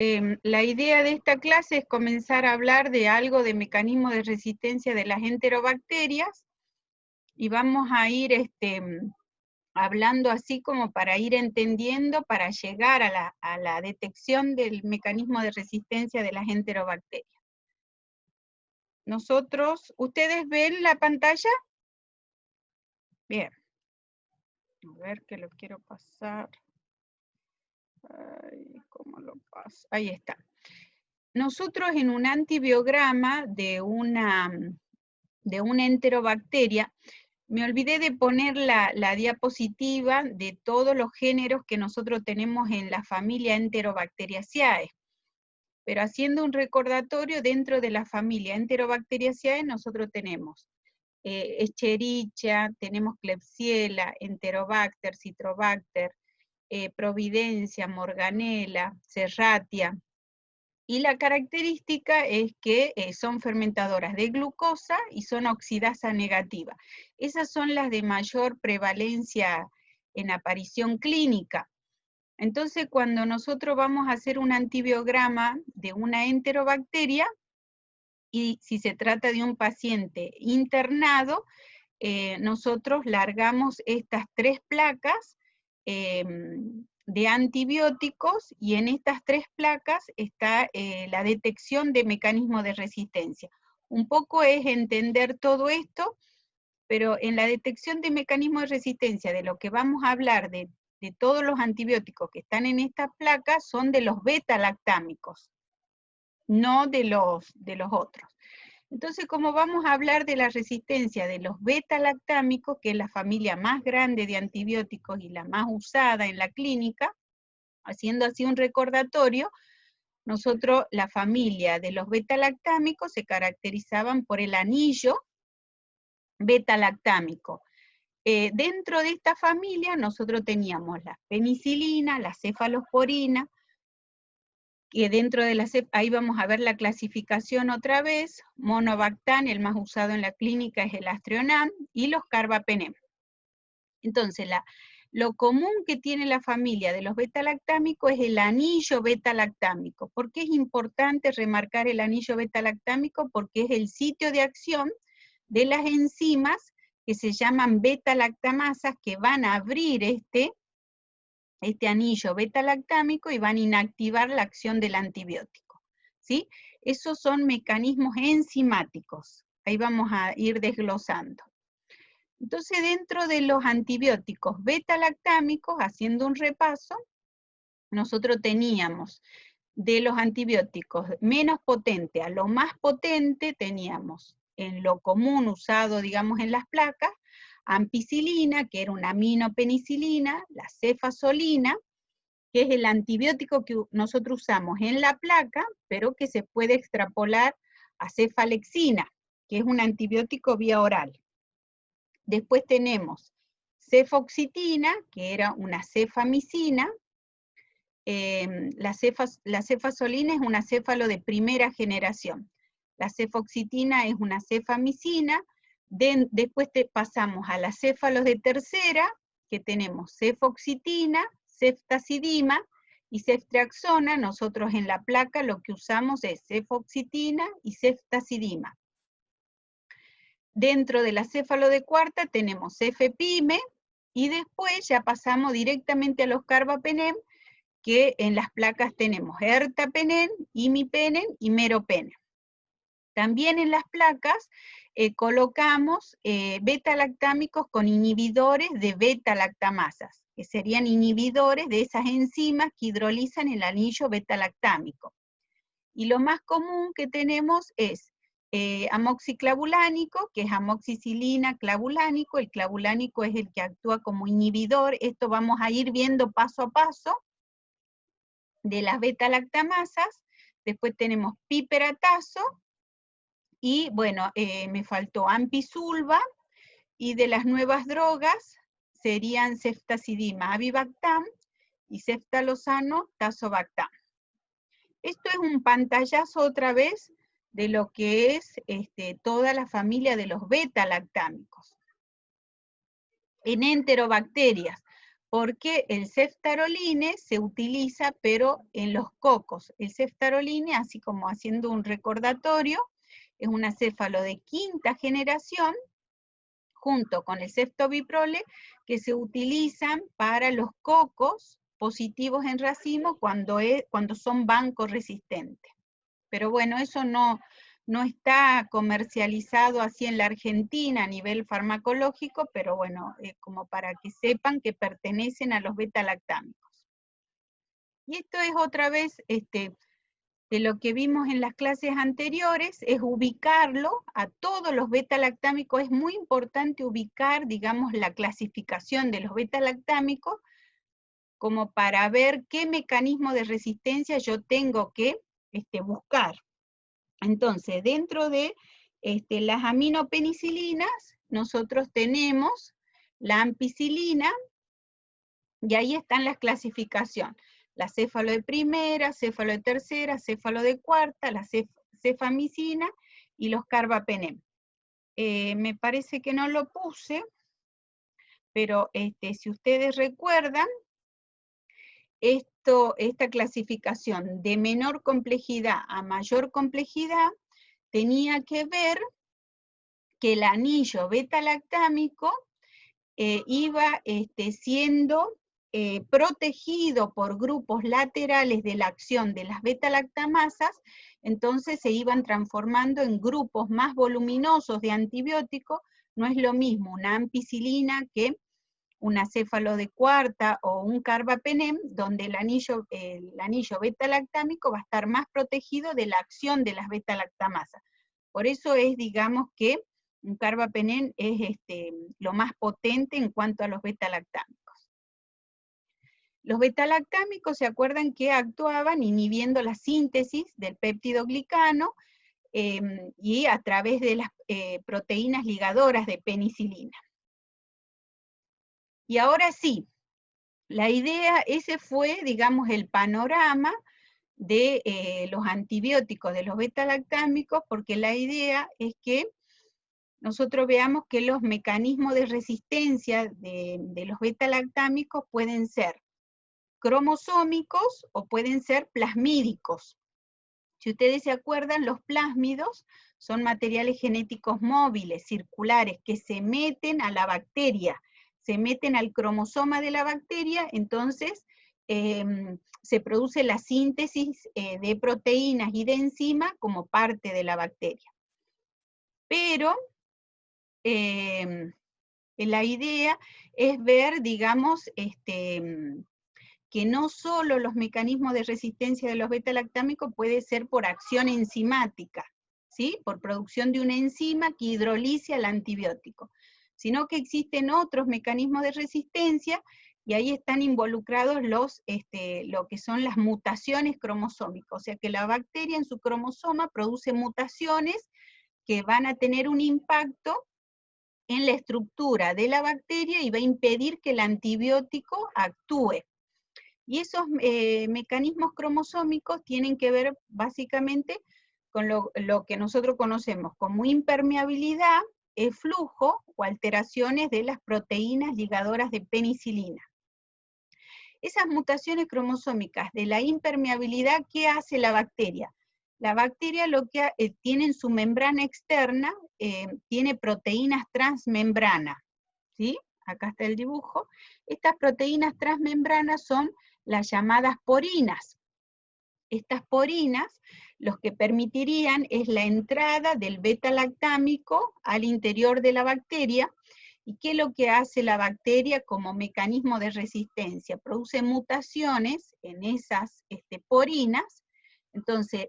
La idea de esta clase es comenzar a hablar de algo de mecanismo de resistencia de las enterobacterias, y vamos a ir hablando así como para ir entendiendo, para llegar a la detección del mecanismo de resistencia de las enterobacterias. ¿Ustedes ven la pantalla? Bien. A ver que lo quiero pasar. Ay, ¿cómo lo paso? Ahí está. Nosotros en un antibiograma de una enterobacteria, me olvidé de poner la diapositiva de todos los géneros que nosotros tenemos en la familia Enterobacteriaceae. Pero haciendo un recordatorio, dentro de la familia Enterobacteriaceae nosotros tenemos Escherichia, tenemos Klebsiella, Enterobacter, Citrobacter, Providencia, Morganella, Serratia. Y la característica es que son fermentadoras de glucosa y son oxidasa negativa. Esas son las de mayor prevalencia en aparición clínica. Entonces, cuando nosotros vamos a hacer un antibiograma de una enterobacteria, y si se trata de un paciente internado, nosotros largamos estas 3 placas de antibióticos, y en estas 3 placas está la detección de mecanismos de resistencia. Un poco es entender todo esto, pero en la detección de mecanismos de resistencia, de lo que vamos a hablar de todos los antibióticos que están en estas placas, son de los beta-lactámicos, no de los otros. Entonces, como vamos a hablar de la resistencia de los beta-lactámicos, que es la familia más grande de antibióticos y la más usada en la clínica, haciendo así un recordatorio, nosotros, la familia de los beta-lactámicos se caracterizaban por el anillo beta-lactámico. Dentro de esta familia nosotros teníamos la penicilina, la cefalosporina, que dentro de ahí vamos a ver la clasificación otra vez, monobactam, el más usado en la clínica es el Astrionam, y los carbapenem. Entonces, lo común que tiene la familia de los beta-lactámicos es el anillo beta-lactámico. ¿Por qué es importante remarcar el anillo beta-lactámico? Porque es el sitio de acción de las enzimas que se llaman beta-lactamasas, que van a abrir este anillo beta-lactámico y van a inactivar la acción del antibiótico, ¿sí? Esos son mecanismos enzimáticos. Ahí vamos a ir desglosando. Entonces, dentro de los antibióticos beta-lactámicos, haciendo un repaso, nosotros teníamos de los antibióticos menos potente a lo más potente, teníamos en lo común usado, digamos, en las placas, ampicilina, que era una aminopenicilina, la cefazolina, que es el antibiótico que nosotros usamos en la placa, pero que se puede extrapolar a cefalexina, que es un antibiótico vía oral. Después tenemos cefoxitina, que era una cefamicina. La cefazolina es una céfalo de primera generación. La cefoxitina es una cefamicina. Después pasamos a las céfalos de tercera, que tenemos cefoxitina, ceftazidima y ceftriaxona. Nosotros en la placa lo que usamos es cefoxitina y ceftazidima. Dentro de la céfalo de cuarta tenemos cefepime, y después ya pasamos directamente a los carbapenem, que en las placas tenemos ertapenem, imipenem y meropenem. También en las placas colocamos beta-lactámicos con inhibidores de beta-lactamasas, que serían inhibidores de esas enzimas que hidrolizan el anillo beta-lactámico. Y lo más común que tenemos es amoxiclavulánico, que es amoxicilina clavulánico. El clavulánico es el que actúa como inhibidor. Esto vamos a ir viendo paso a paso de las beta-lactamasas. Después tenemos piperatazo, y bueno, me faltó ampicilva, y de las nuevas drogas serían ceftazidima avibactam y ceftalozano tazobactam. Esto es un pantallazo otra vez de lo que es toda la familia de los beta-lactámicos. En enterobacterias, porque el ceftaroline se utiliza, pero en los cocos. El ceftaroline, así como haciendo un recordatorio, es un acéfalo de quinta generación, junto con el ceftobiprole, que se utilizan para los cocos positivos en racimo cuando son banco resistentes. Pero bueno, eso no está comercializado así en la Argentina a nivel farmacológico, pero bueno, como para que sepan que pertenecen a los beta-lactámicos. Y esto es otra vez de lo que vimos en las clases anteriores, es ubicarlo a todos los beta-lactámicos. Es muy importante ubicar, digamos, la clasificación de los beta-lactámicos como para ver qué mecanismo de resistencia yo tengo que buscar. Entonces, dentro de las aminopenicilinas, nosotros tenemos la ampicilina, y ahí están las clasificaciones. La céfalo de primera, céfalo de tercera, céfalo de cuarta, la cefamicina y los carbapenem. Me parece que no lo puse, pero si ustedes recuerdan, esta clasificación de menor complejidad a mayor complejidad tenía que ver que el anillo beta-lactámico iba siendo protegido por grupos laterales de la acción de las beta-lactamasas, entonces se iban transformando en grupos más voluminosos de antibióticos. No es lo mismo una ampicilina que una céfalo de cuarta o un carbapenem, donde el anillo beta-lactámico va a estar más protegido de la acción de las beta-lactamasas. Por eso es, digamos, que un carbapenem es lo más potente en cuanto a los beta-lactámicos. Los beta-lactámicos, ¿se acuerdan que actuaban inhibiendo la síntesis del péptido glicano y a través de las proteínas ligadoras de penicilina? Y ahora sí, la idea, ese fue, digamos, el panorama de los antibióticos, de los beta-lactámicos, porque la idea es que nosotros veamos que los mecanismos de resistencia de los beta-lactámicos pueden ser cromosómicos o pueden ser plasmídicos. Si ustedes se acuerdan, los plásmidos son materiales genéticos móviles, circulares, que se meten a la bacteria, se meten al cromosoma de la bacteria, entonces se produce la síntesis de proteínas y de enzimas como parte de la bacteria. Pero la idea es ver, digamos, que no solo los mecanismos de resistencia de los beta-lactámicos puede ser por acción enzimática, ¿sí? Por producción de una enzima que hidroliza el antibiótico, sino que existen otros mecanismos de resistencia, y ahí están involucrados lo que son las mutaciones cromosómicas, o sea que la bacteria en su cromosoma produce mutaciones que van a tener un impacto en la estructura de la bacteria y va a impedir que el antibiótico actúe. Y esos mecanismos cromosómicos tienen que ver básicamente con lo que nosotros conocemos como impermeabilidad, flujo o alteraciones de las proteínas ligadoras de penicilina. Esas mutaciones cromosómicas de la impermeabilidad, ¿qué hace la bacteria? La bacteria lo que tiene en su membrana externa, tiene proteínas transmembrana, ¿sí? Acá está el dibujo. Estas proteínas transmembranas son las llamadas porinas. Estas porinas, los que permitirían es la entrada del beta-lactámico al interior de la bacteria. ¿Y qué es lo que hace la bacteria como mecanismo de resistencia? Produce mutaciones en esas porinas, entonces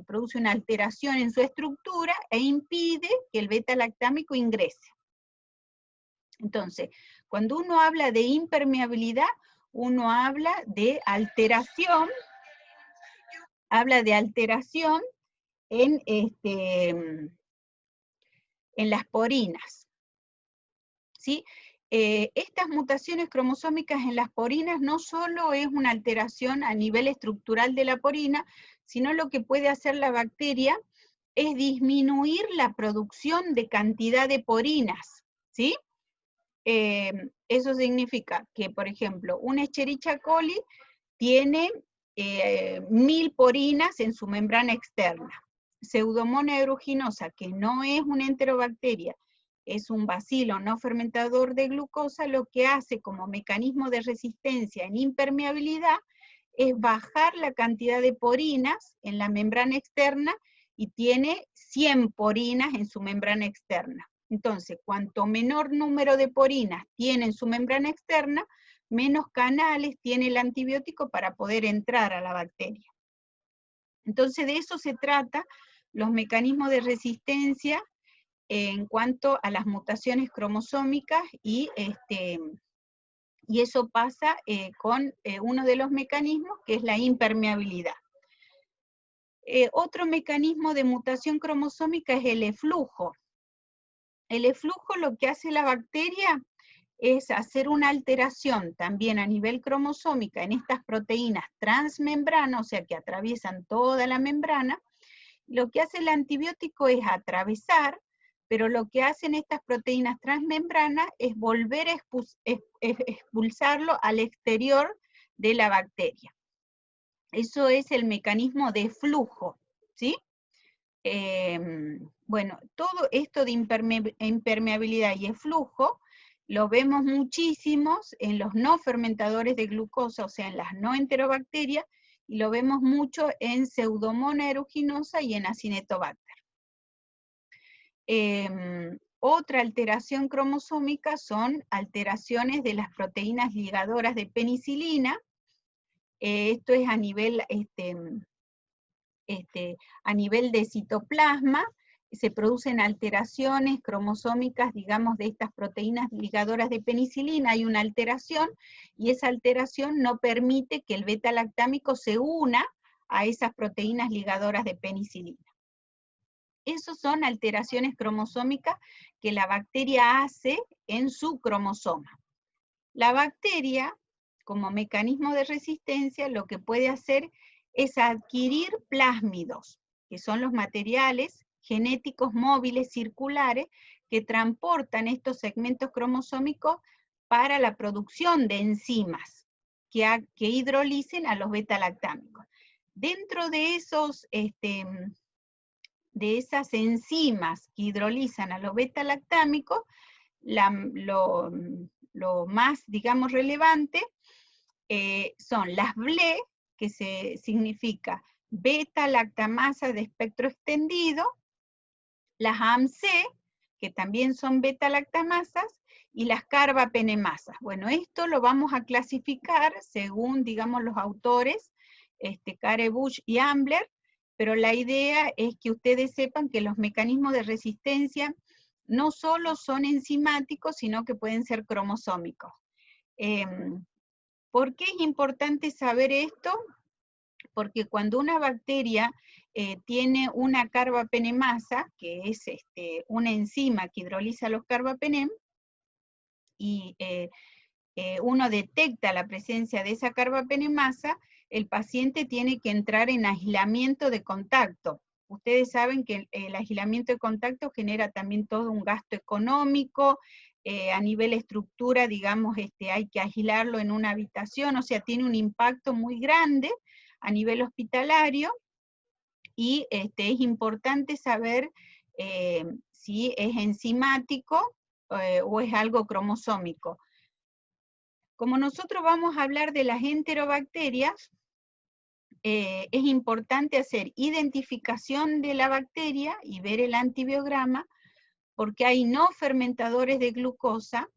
produce una alteración en su estructura e impide que el beta-lactámico ingrese. Entonces, cuando uno habla de impermeabilidad, uno habla de alteración en las porinas, ¿sí? Estas mutaciones cromosómicas en las porinas no solo es una alteración a nivel estructural de la porina, sino lo que puede hacer la bacteria es disminuir la producción de cantidad de porinas, ¿sí? eso significa que, por ejemplo, una Escherichia coli tiene 1000 porinas en su membrana externa. Pseudomonas aeruginosa, que no es una enterobacteria, es un bacilo no fermentador de glucosa, lo que hace como mecanismo de resistencia en impermeabilidad es bajar la cantidad de porinas en la membrana externa y tiene 100 porinas en su membrana externa. Entonces, cuanto menor número de porinas tiene en su membrana externa, menos canales tiene el antibiótico para poder entrar a la bacteria. Entonces, de eso se trata los mecanismos de resistencia en cuanto a las mutaciones cromosómicas y eso pasa con uno de los mecanismos que es la impermeabilidad. Otro mecanismo de mutación cromosómica es el eflujo. El eflujo lo que hace la bacteria es hacer una alteración también a nivel cromosómica en estas proteínas transmembrana, o sea que atraviesan toda la membrana. Lo que hace el antibiótico es atravesar, pero lo que hacen estas proteínas transmembranas es volver a expulsarlo al exterior de la bacteria. Eso es el mecanismo de flujo, ¿sí? Bueno, todo esto de impermeabilidad y eflujo lo vemos muchísimos en los no fermentadores de glucosa, o sea, en las no enterobacterias, y lo vemos mucho en Pseudomonas aeruginosa y en Acinetobacter. Otra alteración cromosómica son alteraciones de las proteínas ligadoras de penicilina. Esto es a nivel de citoplasma, se producen alteraciones cromosómicas, digamos, de estas proteínas ligadoras de penicilina, hay una alteración, y esa alteración no permite que el beta-lactámico se una a esas proteínas ligadoras de penicilina. Esas son alteraciones cromosómicas que la bacteria hace en su cromosoma. La bacteria, como mecanismo de resistencia, lo que puede hacer es adquirir plásmidos, que son los materiales genéticos móviles circulares que transportan estos segmentos cromosómicos para la producción de enzimas que hidrolicen a los beta-lactámicos. Dentro de esas enzimas que hidrolizan a los beta-lactámicos, lo más, digamos, relevante son las BLE, que significa beta-lactamasa de espectro extendido, las AMC, que también son beta-lactamasas, y las carbapenemasas. Bueno, esto lo vamos a clasificar según, digamos, los autores, Care, Bush y Ambler, pero la idea es que ustedes sepan que los mecanismos de resistencia no solo son enzimáticos, sino que pueden ser cromosómicos. ¿Por qué es importante saber esto? Porque cuando una bacteria tiene una carbapenemasa, que es una enzima que hidroliza los carbapenem, y uno detecta la presencia de esa carbapenemasa, el paciente tiene que entrar en aislamiento de contacto. Ustedes saben que el aislamiento de contacto genera también todo un gasto económico, a nivel estructura, digamos, hay que aislarlo en una habitación, o sea, tiene un impacto muy grande a nivel hospitalario, y es importante saber si es enzimático o es algo cromosómico. Como nosotros vamos a hablar de las enterobacterias, es importante hacer identificación de la bacteria y ver el antibiograma, porque hay no fermentadores de glucosa,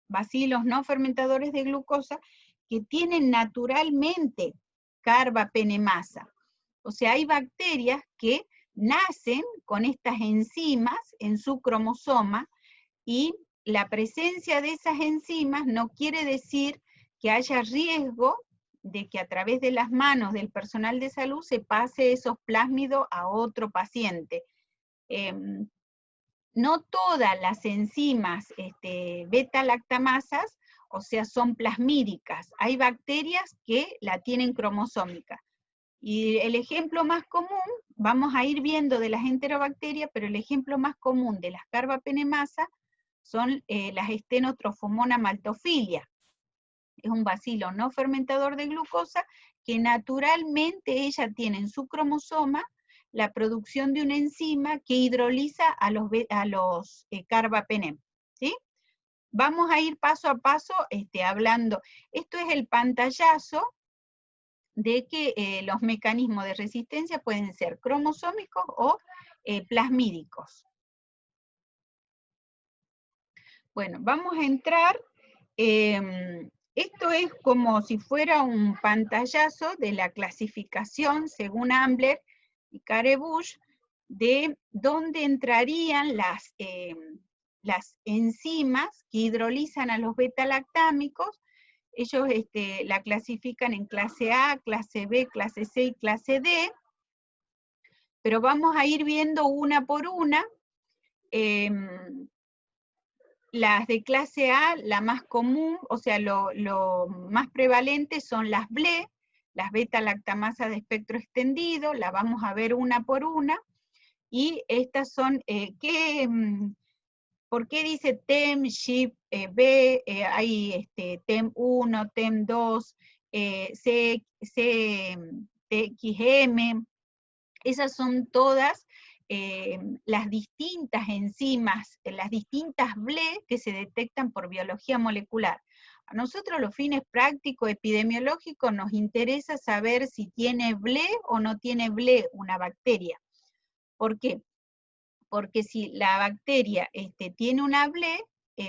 bacilos no fermentadores de glucosa, que tienen naturalmente carbapenemasa. O sea, hay bacterias que nacen con estas enzimas en su cromosoma, y la presencia de esas enzimas no quiere decir que haya riesgo de que a través de las manos del personal de salud se pase esos plásmidos a otro paciente. No todas las enzimas beta-lactamasas, o sea, son plasmídicas. Hay bacterias que la tienen cromosómica. Y el ejemplo más común, vamos a ir viendo de las enterobacterias, pero el ejemplo más común de las carbapenemasas son las Stenotrophomonas maltophilia. Es un bacilo no fermentador de glucosa que naturalmente ella tiene en su cromosoma la producción de una enzima que hidroliza a los carbapenem, ¿sí? Vamos a ir paso a paso hablando. Esto es el pantallazo de que los mecanismos de resistencia pueden ser cromosómicos o plasmídicos. Bueno, vamos a entrar, esto es como si fuera un pantallazo de la clasificación, según Ambler y Care-Busch, de dónde entrarían las enzimas que hidrolizan a los beta-lactámicos. Ellos la clasifican en clase A, clase B, clase C y clase D, pero vamos a ir viendo una por una. Las de clase A, la más común, o sea, lo más prevalente son las BLE, las beta-lactamasa de espectro extendido, la vamos a ver una por una, y estas son, ¿por qué dice TEM, SHIP, B, hay TEM 1, TEM 2, TXM, esas son todas las distintas enzimas, las distintas BLE que se detectan por biología molecular. A nosotros los fines prácticos epidemiológicos nos interesa saber si tiene BLE o no tiene BLE una bacteria. ¿Por qué? Porque si la bacteria tiene una BLE,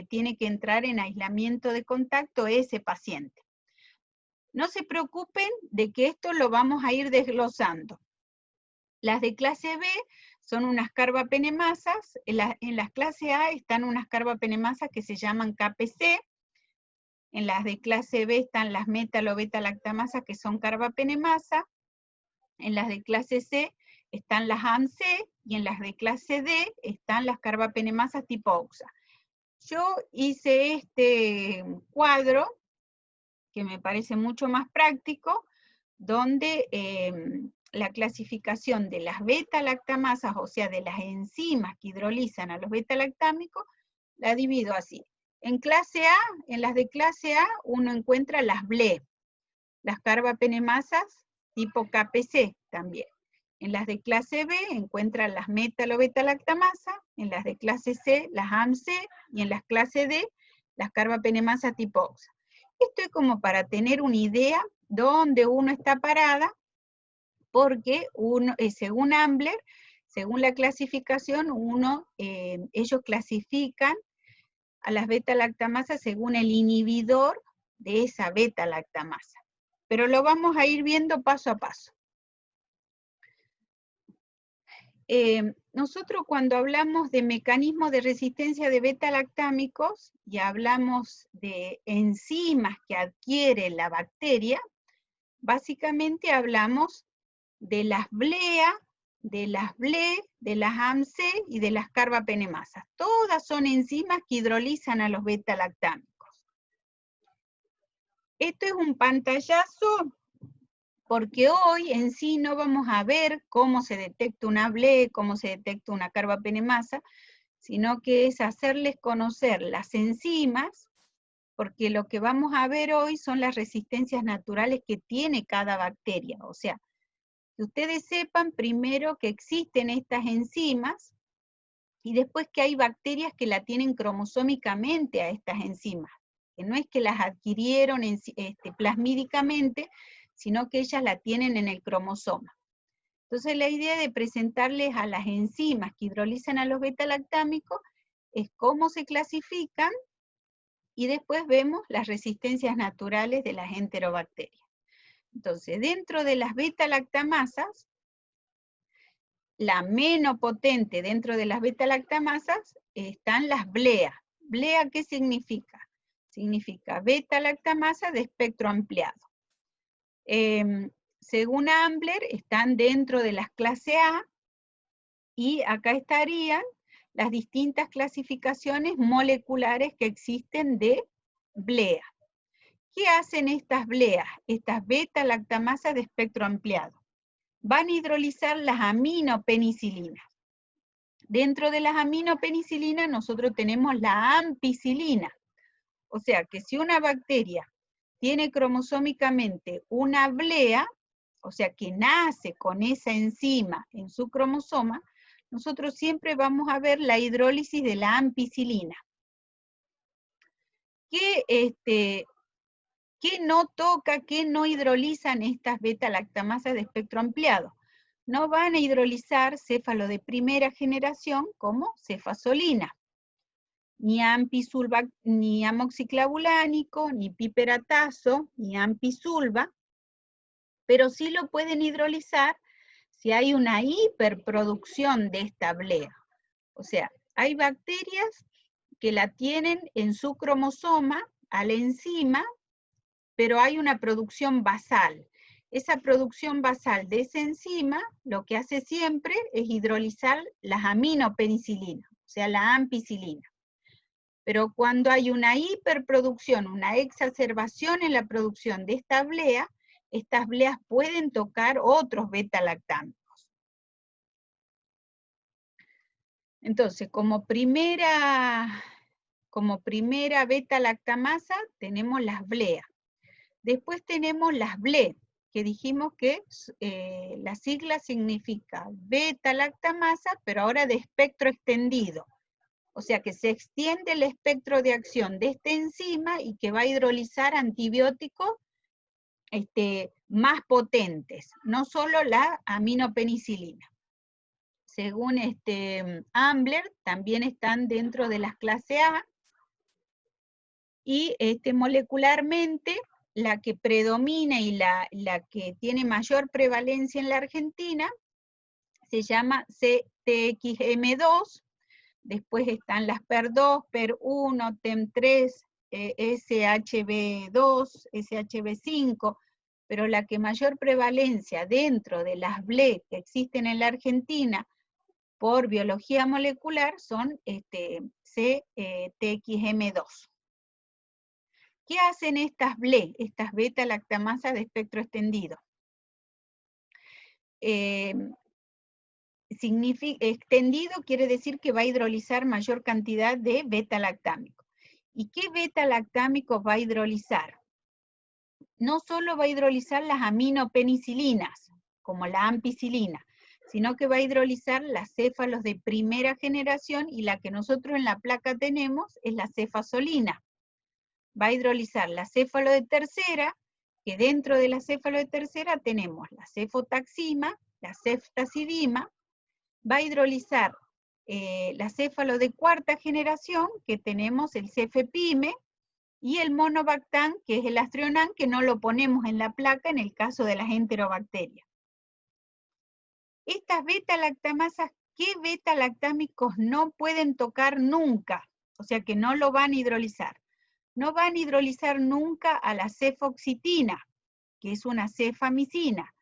tiene que entrar en aislamiento de contacto ese paciente. No se preocupen de que esto lo vamos a ir desglosando. Las de clase B son unas carbapenemasas, en las clase A están unas carbapenemasas que se llaman KPC, en las de clase B están las metalo-beta-lactamasas que son carbapenemasa, en las de clase C están las AMC, y en las de clase D están las carbapenemasas tipo OXA. Yo hice este cuadro, que me parece mucho más práctico, donde la clasificación de las beta-lactamasas, o sea, de las enzimas que hidrolizan a los beta-lactámicos, la divido así. En clase A, en las de clase A, uno encuentra las BLE, las carbapenemasas tipo KPC también. En las de clase B encuentran las metalo-beta-lactamasa, en las de clase C las AMC, y en las clase D las carbapenemasas tipo OXA. Esto es como para tener una idea dónde uno está parada, porque uno, según Ambler, según la clasificación, ellos clasifican a las beta-lactamasas según el inhibidor de esa beta-lactamasa. Pero lo vamos a ir viendo paso a paso. Nosotros cuando hablamos de mecanismos de resistencia de beta-lactámicos y hablamos de enzimas que adquiere la bacteria, básicamente hablamos de las BLEA, de las BLE, de las AMC y de las carbapenemasas. Todas son enzimas que hidrolizan a los beta-lactámicos. Esto es un pantallazo porque hoy en sí no vamos a ver cómo se detecta una BLE, cómo se detecta una carbapenemasa, sino que es hacerles conocer las enzimas, porque lo que vamos a ver hoy son las resistencias naturales que tiene cada bacteria. O sea, que ustedes sepan primero que existen estas enzimas, y después que hay bacterias que la tienen cromosómicamente a estas enzimas, que no es que las adquirieron plasmídicamente, sino que ellas la tienen en el cromosoma. Entonces la idea de presentarles a las enzimas que hidrolizan a los beta-lactámicos es cómo se clasifican, y después vemos las resistencias naturales de las enterobacterias. Entonces, dentro de las beta-lactamasas, la menos potente dentro de las beta-lactamasas están las BLEA. ¿BLEA qué significa? Significa beta-lactamasa de espectro ampliado. Según Ambler, están dentro de las clase A, y acá estarían las distintas clasificaciones moleculares que existen de BLEA. ¿Qué hacen estas BLEA? Estas beta-lactamasas de espectro ampliado. Van a hidrolizar las aminopenicilinas. Dentro de las aminopenicilinas nosotros tenemos la ampicilina. O sea que si una bacteria tiene cromosómicamente una ablea, o sea que nace con esa enzima en su cromosoma, nosotros siempre vamos a ver la hidrólisis de la ampicilina. ¿Qué no toca, qué no hidrolizan estas beta-lactamasas de espectro ampliado? No van a hidrolizar céfalo de primera generación como cefasolina, ni amoxiclavulánico, ni piperatazo, ni ampisulva, pero sí lo pueden hidrolizar si hay una hiperproducción de esta ablea. O sea, hay bacterias que la tienen en su cromosoma, a la enzima, pero hay una producción basal. Esa producción basal de esa enzima, lo que hace siempre es hidrolizar las aminopenicilinas, o sea, la ampicilina. Pero cuando hay una hiperproducción, una exacerbación en la producción de esta ablea, estas ableas pueden tocar otros beta-lactámicos. Entonces, como primera beta-lactamasa tenemos las bleas. Después tenemos las BLE, que dijimos que la sigla significa beta-lactamasa, pero ahora de espectro extendido. O sea que se extiende el espectro de acción de esta enzima y que va a hidrolizar antibióticos más potentes, no solo la aminopenicilina. Según Ambler, también están dentro de las clase A, y molecularmente la que predomina y la que tiene mayor prevalencia en la Argentina se llama CTXM2, después están las PER2, PER1, TEM3, SHB2, SHB5, pero la que mayor prevalencia dentro de las BLE que existen en la Argentina por biología molecular son CTXM2. ¿Qué hacen estas BLE, estas beta-lactamasas de espectro extendido? Extendido quiere decir que va a hidrolizar mayor cantidad de beta-lactámico. ¿Y qué beta-lactámico va a hidrolizar? No solo va a hidrolizar las aminopenicilinas, como la ampicilina, sino que va a hidrolizar las céfalos de primera generación, y la que nosotros en la placa tenemos es la cefasolina. Va a hidrolizar la céfalo de tercera, que dentro de la céfalo de tercera tenemos la cefotaxima, la ceftazidima. Va a hidrolizar la céfalo de cuarta generación, que tenemos el cefepime, y el monobactam, que es el astrionam, que no lo ponemos en la placa en el caso de las enterobacterias. Estas beta-lactamasas, ¿qué beta-lactámicos no pueden tocar nunca? O sea que no lo van a hidrolizar. No van a hidrolizar nunca a la cefoxitina, que es una cefamicina,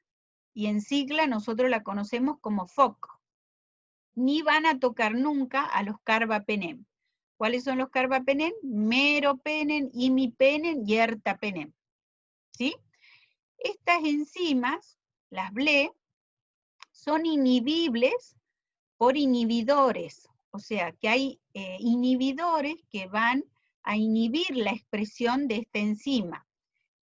y en sigla nosotros la conocemos como FOC. Ni van a tocar nunca a los carbapenem. ¿Cuáles son los carbapenem? Meropenem, imipenem y ertapenem. ¿Sí? Estas enzimas, las BLE, son inhibibles por inhibidores. O sea, que hay inhibidores que van a inhibir la expresión de esta enzima.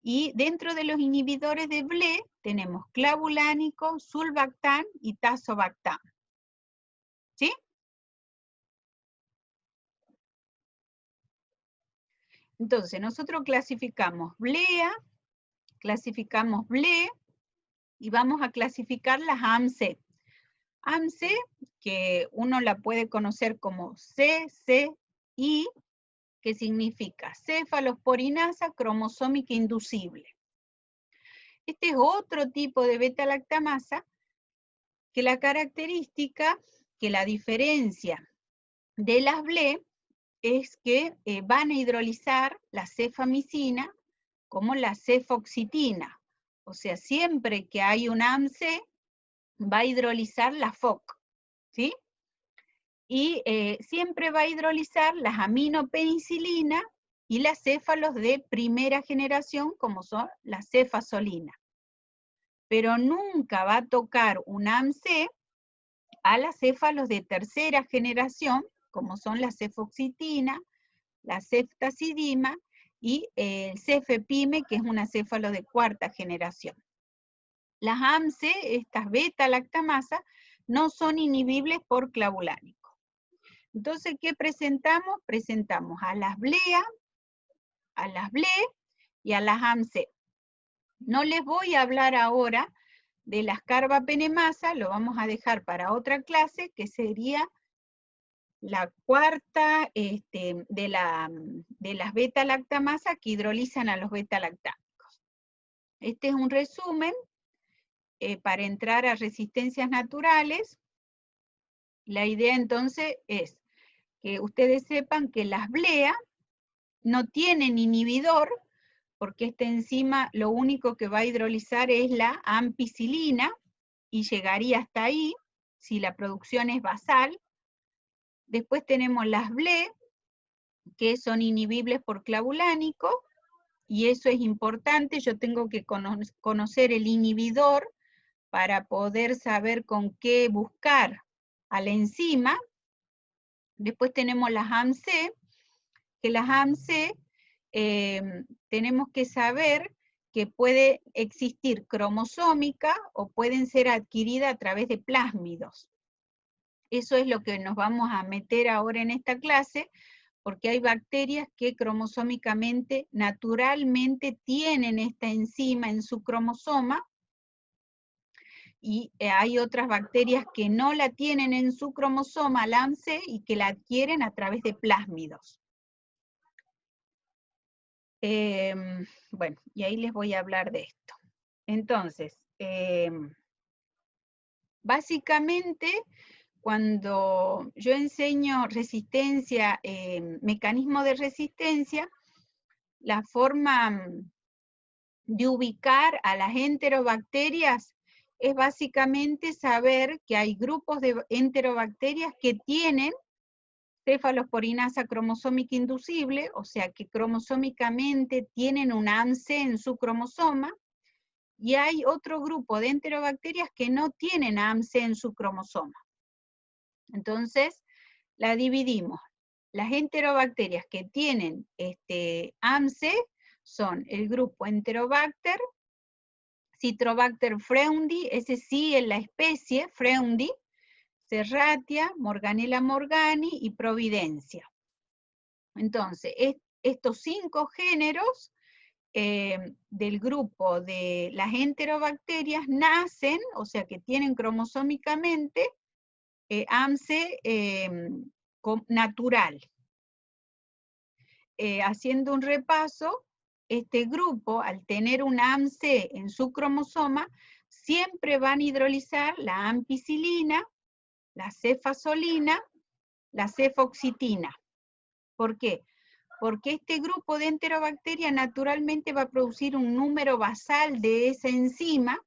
Y dentro de los inhibidores de BLE tenemos clavulánico, sulbactam y tazobactam. ¿Sí? Entonces, nosotros clasificamos BLEA, clasificamos BLE, y vamos a clasificar las AMC. AMC, que uno la puede conocer como CCI, que significa cefalosporinasa cromosómica inducible. Este es otro tipo de beta-lactamasa que la característica, que la diferencia de las BLE es que van a hidrolizar la cefamicina como la cefoxitina. O sea, siempre que hay un AMC, va a hidrolizar la FOC, ¿sí? Y siempre va a hidrolizar las aminopenicilina y las céfalos de primera generación, como son la cefasolina. Pero nunca va a tocar un AMC a las céfalos de tercera generación, como son la cefoxitina, la ceftazidima y el cefepime, que es una céfalo de cuarta generación. Las AMSE, estas beta-lactamasa, no son inhibibles por clavulánico. Entonces, ¿qué presentamos? Presentamos a las BLEA, a las BLE y a las AMSE. No les voy a hablar ahora de las carbapenemasa, lo vamos a dejar para otra clase, que sería la cuarta de las beta-lactamasa que hidrolizan a los beta-lactámicos. Este es un resumen para entrar a resistencias naturales. La idea entonces es que ustedes sepan que las BLEA no tienen inhibidor, porque esta enzima lo único que va a hidrolizar es la ampicilina, y llegaría hasta ahí, si la producción es basal. Después tenemos las BLE, que son inhibibles por clavulánico, y eso es importante, yo tengo que conocer el inhibidor para poder saber con qué buscar a la enzima. Después tenemos las AMC, que las AMC tenemos que saber que puede existir cromosómica o pueden ser adquiridas a través de plásmidos. Eso es lo que nos vamos a meter ahora en esta clase, porque hay bacterias que cromosómicamente, naturalmente tienen esta enzima en su cromosoma, y hay otras bacterias que no la tienen en su cromosoma, la AMC, y que la adquieren a través de plásmidos. Bueno, y ahí les voy a hablar de esto. Entonces, básicamente, cuando yo enseño resistencia, mecanismo de resistencia, la forma de ubicar a las enterobacterias es básicamente saber que hay grupos de enterobacterias que tienen cefalosporinasa cromosómica inducible, o sea que cromosómicamente tienen una AMC en su cromosoma, y hay otro grupo de enterobacterias que no tienen AMC en su cromosoma. Entonces, la dividimos. Las enterobacterias que tienen AMC son el grupo Enterobacter, Citrobacter freundi, ese sí es la especie, freundi, Serratia, Morganella morgani y Providencia. Entonces, estos 5 géneros del grupo de las enterobacterias nacen, o sea que tienen cromosómicamente AMC natural. Haciendo un repaso, este grupo, al tener un AMC en su cromosoma, siempre van a hidrolizar la ampicilina, la cefazolina, la cefoxitina. ¿Por qué? Porque este grupo de enterobacterias naturalmente va a producir un número basal de esa enzima,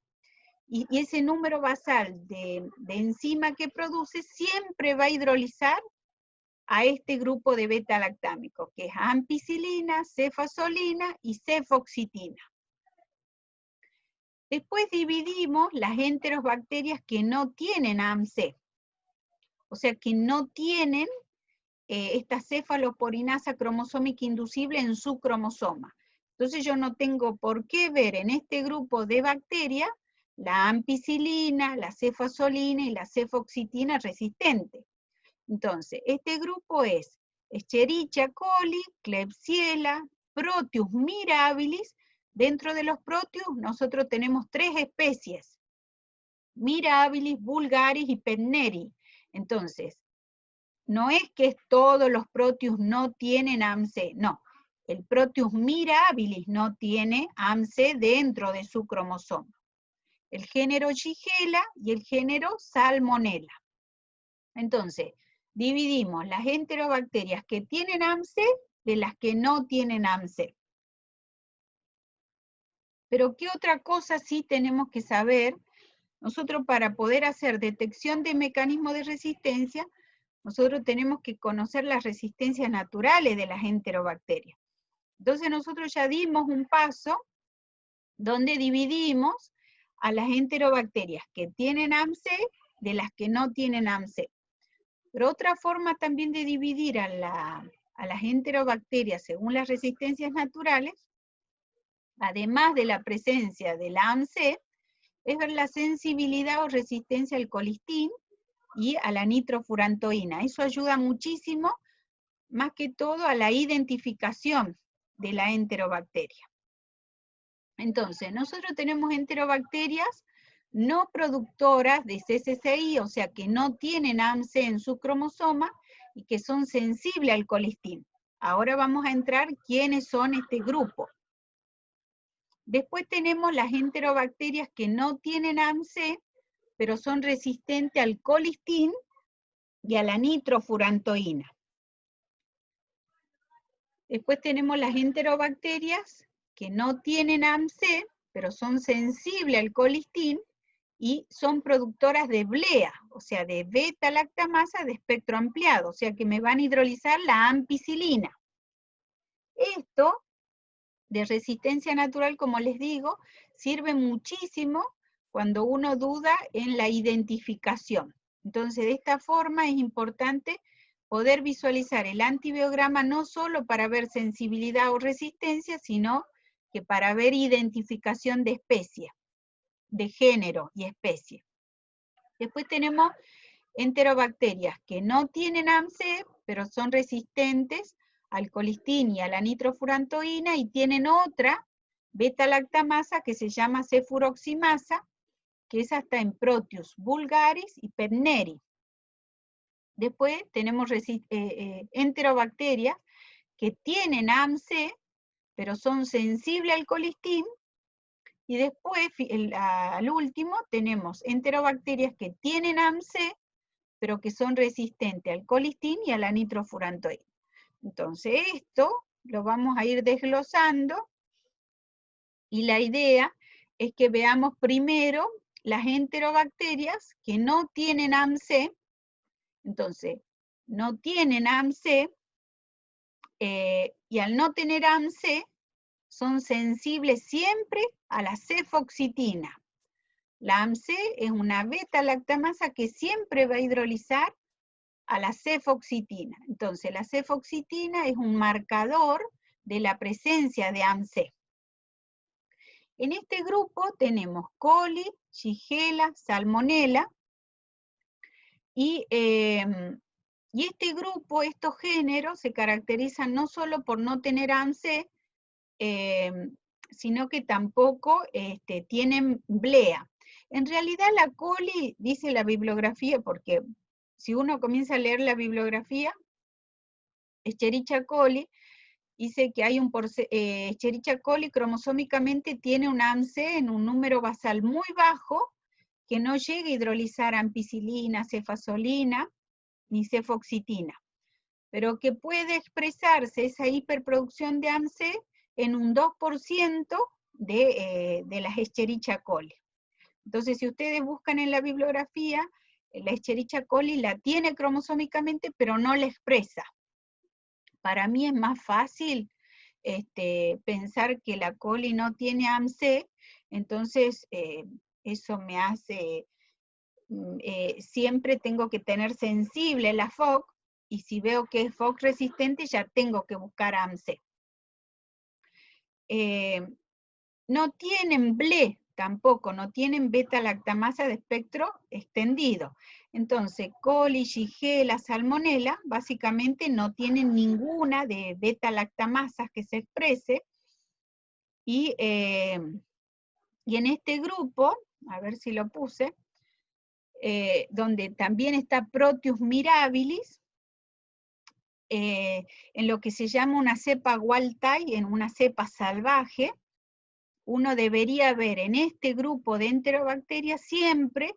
y ese número basal de enzima que produce siempre va a hidrolizar a este grupo de beta-lactámicos, que es ampicilina, cefazolina y cefoxitina. Después dividimos las enterobacterias que no tienen AMC, o sea que no tienen esta cefalosporinasa cromosómica inducible en su cromosoma. Entonces yo no tengo por qué ver en este grupo de bacterias la ampicilina, la cefazolina y la cefoxitina resistente. Entonces, este grupo es Escherichia coli, Klebsiella, Proteus mirabilis. Dentro de los Proteus nosotros tenemos 3 especies, Mirabilis, Vulgaris y Penneri. Entonces, no es que todos los Proteus no tienen AMC, no. El Proteus mirabilis no tiene AMC dentro de su cromosoma. El género Shigella y el género Salmonella. Entonces, dividimos las enterobacterias que tienen AMC de las que no tienen AMC. Pero ¿qué otra cosa sí tenemos que saber? Nosotros, para poder hacer detección de mecanismos de resistencia, nosotros tenemos que conocer las resistencias naturales de las enterobacterias. Entonces nosotros ya dimos un paso donde dividimos a las enterobacterias que tienen AMC de las que no tienen AMC. Pero otra forma también de dividir a las enterobacterias según las resistencias naturales, además de la presencia de la AMC, es ver la sensibilidad o resistencia al colistín y a la nitrofurantoína. Eso ayuda muchísimo, más que todo, a la identificación de la enterobacteria. Entonces, nosotros tenemos enterobacterias no productoras de CCCI, o sea, que no tienen AMC en su cromosoma y que son sensibles al colistín. Ahora vamos a entrar quiénes son este grupo. Después tenemos las enterobacterias que no tienen AMC, pero son resistentes al colistín y a la nitrofurantoína. Después tenemos las enterobacterias que no tienen AMC, pero son sensibles al colistín y son productoras de blea, o sea, de beta-lactamasa de espectro ampliado, o sea que me van a hidrolizar la ampicilina. Esto, de resistencia natural, como les digo, sirve muchísimo cuando uno duda en la identificación. Entonces, de esta forma es importante poder visualizar el antibiograma no solo para ver sensibilidad o resistencia, sino que para ver identificación de especie, de género y especie. Después tenemos enterobacterias que no tienen AMC, pero son resistentes al colistín y a la nitrofurantoína y tienen otra beta-lactamasa que se llama cefuroximasa, que esa está en Proteus vulgaris y Perneri. Después tenemos enterobacterias que tienen AMC, pero son sensibles al colistín. Y después, al último, tenemos enterobacterias que tienen AMC, pero que son resistentes al colistín y a la nitrofurantoína. Entonces, esto lo vamos a ir desglosando, y la idea es que veamos primero las enterobacterias que no tienen AMC. Entonces, no tienen AMC, y al no tener AMC, son sensibles siempre a la cefoxitina. La AMC es una beta-lactamasa que siempre va a hidrolizar a la cefoxitina. Entonces, la cefoxitina es un marcador de la presencia de AMC. En este grupo tenemos coli, shigella, salmonella, y este grupo, estos géneros, se caracterizan no solo por no tener AMC, sino que tampoco tienen blea. En realidad la coli, dice la bibliografía, porque si uno comienza a leer la bibliografía, Escherichia coli, dice que hay Escherichia coli cromosómicamente tiene un AMC en un número basal muy bajo, que no llega a hidrolizar ampicilina, cefasolina, ni cefoxitina, pero que puede expresarse esa hiperproducción de AMC en un 2% de las Escherichia coli. Entonces, si ustedes buscan en la bibliografía, la Escherichia coli la tiene cromosómicamente, pero no la expresa. Para mí es más fácil pensar que la coli no tiene AMC, entonces eso me hace, siempre tengo que tener sensible la FOC, y si veo que es FOC resistente, ya tengo que buscar AMC. No tienen BLE tampoco, no tienen beta-lactamasa de espectro extendido. Entonces, coli, shigella, salmonella, básicamente no tienen ninguna de beta-lactamasas que se exprese, y en este grupo, a ver si lo puse, donde también está Proteus mirabilis, en lo que se llama una cepa wild type, en una cepa salvaje, uno debería ver en este grupo de enterobacterias siempre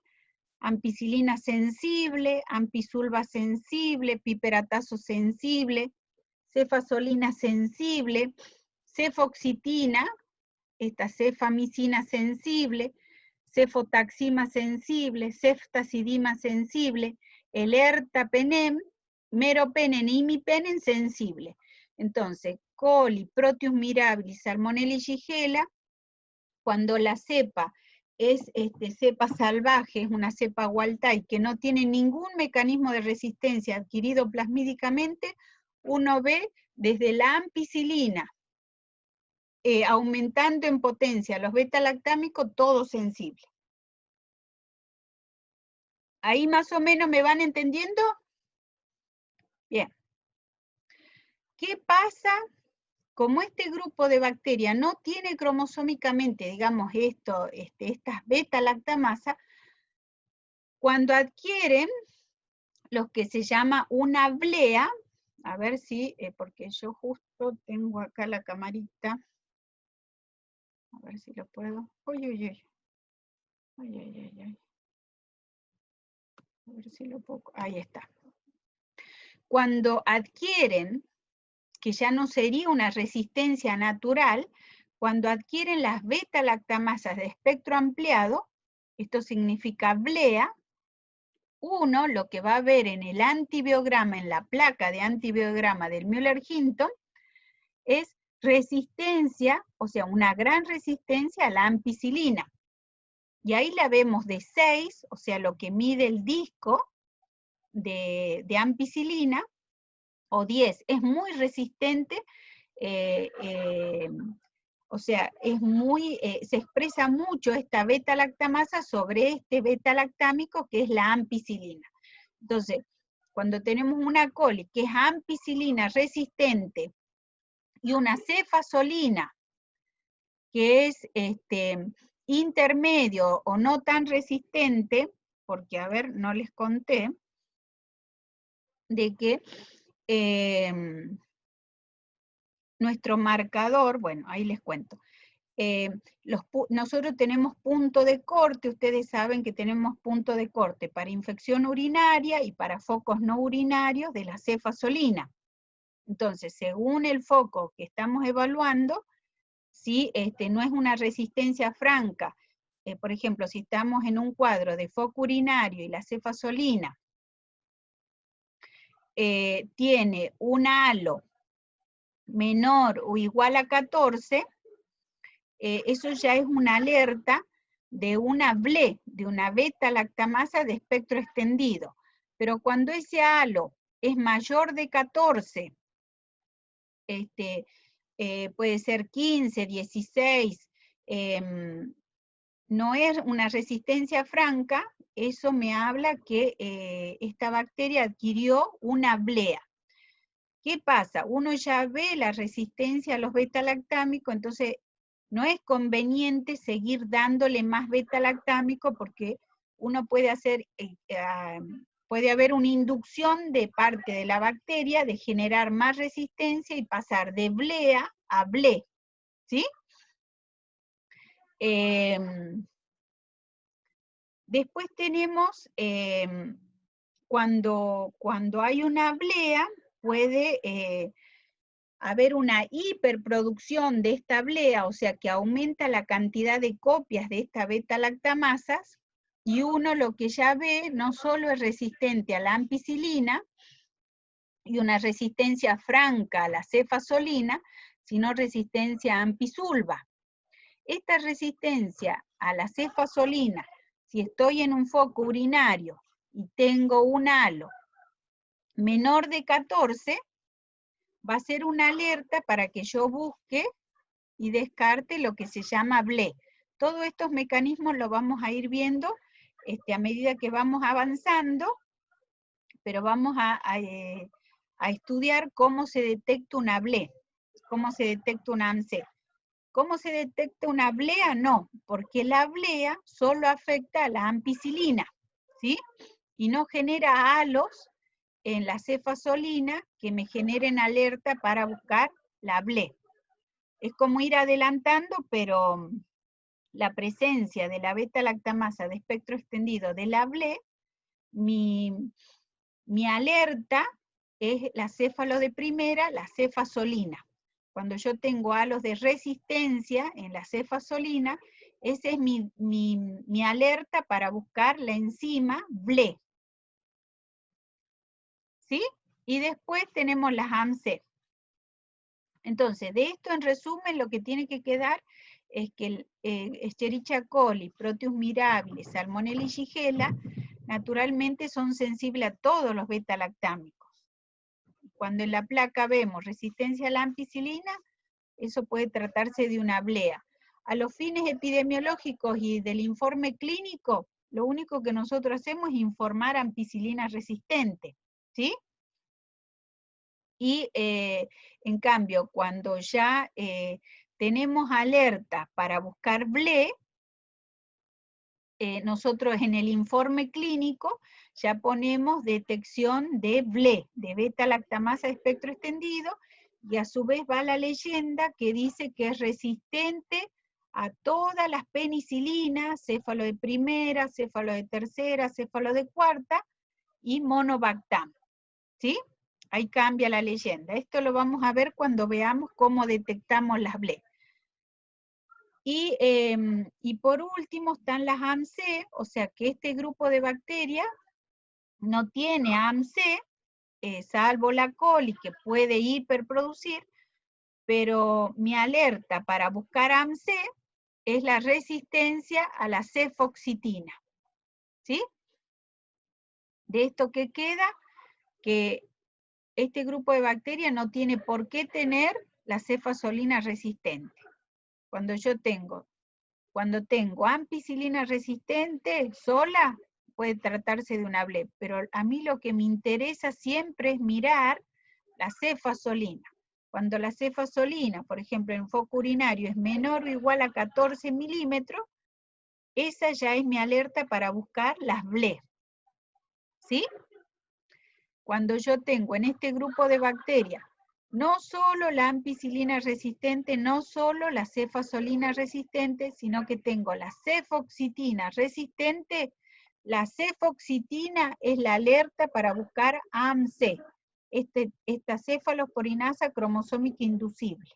ampicilina sensible, ampisulva sensible, piperatazo sensible, cefasolina sensible, cefoxitina, esta cefamicina sensible, cefotaxima sensible, ceftazidima sensible, el ertapenem, meropenem y imipenem sensible. Entonces, coli, Proteus mirabilis, salmonella y shigella, cuando la cepa es cepa salvaje, es una cepa wild type que no tiene ningún mecanismo de resistencia adquirido plasmídicamente, uno ve desde la ampicilina, aumentando en potencia los beta-lactámicos, todo sensible. ¿Ahí más o menos me van entendiendo? Bien. ¿Qué pasa? Como este grupo de bacterias no tiene cromosómicamente, digamos, estas beta-lactamasas, cuando adquieren lo que se llama una blea, a ver si, porque yo justo tengo acá la camarita, a ver si lo puedo, uy, uy, uy, ay, ay, ay, ay, a ver si lo puedo, ahí está. Cuando adquieren, que ya no sería una resistencia natural, cuando adquieren las beta-lactamasas de espectro ampliado, esto significa blea, uno lo que va a ver en el antibiograma, en la placa de antibiograma del Müller-Hinton, es resistencia, o sea, una gran resistencia a la ampicilina. Y ahí la vemos de 6, o sea, lo que mide el disco de ampicilina, o 10, es muy resistente, o sea, es muy, se expresa mucho esta beta-lactamasa sobre este beta-lactámico que es la ampicilina. Entonces, cuando tenemos una coli que es ampicilina resistente y una cefasolina que es intermedio o no tan resistente, porque a ver, no les conté, de que nuestro marcador, bueno, ahí les cuento. Nosotros tenemos punto de corte, ustedes saben que tenemos punto de corte para infección urinaria y para focos no urinarios de la cefasolina. Entonces, según el foco que estamos evaluando, si no es una resistencia franca, por ejemplo, si estamos en un cuadro de foco urinario y la cefasolina tiene un halo menor o igual a 14, eso ya es una alerta de una BLE, de una beta-lactamasa de espectro extendido. Pero cuando ese halo es mayor de 14, puede ser 15, 16, no es una resistencia franca, eso me habla que esta bacteria adquirió una blea. ¿Qué pasa? Uno ya ve la resistencia a los beta-lactámicos, entonces no es conveniente seguir dándole más beta-lactámico porque uno puede hacer, puede haber una inducción de parte de la bacteria de generar más resistencia y pasar de blea a ble, ¿sí? Después tenemos, cuando hay una blea, puede haber una hiperproducción de esta blea, o sea que aumenta la cantidad de copias de esta beta-lactamasas, y uno lo que ya ve no solo es resistente a la ampicilina, y una resistencia franca a la cefasolina, sino resistencia a ampisulva. Esta resistencia a la cefasolina, si estoy en un foco urinario y tengo un halo menor de 14, va a ser una alerta para que yo busque y descarte lo que se llama BLE. Todos estos mecanismos los vamos a ir viendo a medida que vamos avanzando, pero vamos a estudiar cómo se detecta una BLE, cómo se detecta una AMC. ¿Cómo se detecta una blea? No, porque la blea solo afecta a la ampicilina, ¿sí? Y no genera halos en la cefasolina que me generen alerta para buscar la ble. Es como ir adelantando, pero la presencia de la beta-lactamasa de espectro extendido de la ble, mi alerta es la céfalo de primera, la cefasolina. Cuando yo tengo halos de resistencia en la cefasolina, esa es mi alerta para buscar la enzima BLE. ¿Sí? Y después tenemos las AMC. Entonces, de esto en resumen, lo que tiene que quedar es que el Escherichia coli, Proteus mirabilis, Salmonella y Shigella, naturalmente son sensibles a todos los beta-lactámicos. Cuando en la placa vemos resistencia a la ampicilina, eso puede tratarse de una blea. A los fines epidemiológicos y del informe clínico, lo único que nosotros hacemos es informar ampicilina resistente, ¿sí? Y en cambio, cuando ya tenemos alerta para buscar BLE, nosotros en el informe clínico ya ponemos detección de BLE, de beta-lactamasa de espectro extendido, y a su vez va la leyenda que dice que es resistente a todas las penicilinas, céfalo de primera, céfalo de tercera, céfalo de cuarta, y monobactam, ¿sí? Ahí cambia la leyenda. Esto lo vamos a ver cuando veamos cómo detectamos las BLE. Y por último están las AMC, o sea que este grupo de bacterias no tiene AMC, salvo la coli que puede hiperproducir, pero mi alerta para buscar AMC es la resistencia a la cefoxitina, ¿sí? De esto que queda, que este grupo de bacterias no tiene por qué tener la cefazolina resistente. Cuando tengo ampicilina resistente sola, puede tratarse de una BLE, pero a mí lo que me interesa siempre es mirar la cefazolina. Cuando la cefazolina, por ejemplo, en foco urinario es menor o igual a 14 milímetros, esa ya es mi alerta para buscar las BLE. ¿Sí? Cuando yo tengo en este grupo de bacterias no solo la ampicilina resistente, no solo la cefazolina resistente, sino que tengo la cefoxitina resistente, la cefoxitina es la alerta para buscar AMC, esta cefalosporinasa cromosómica inducible.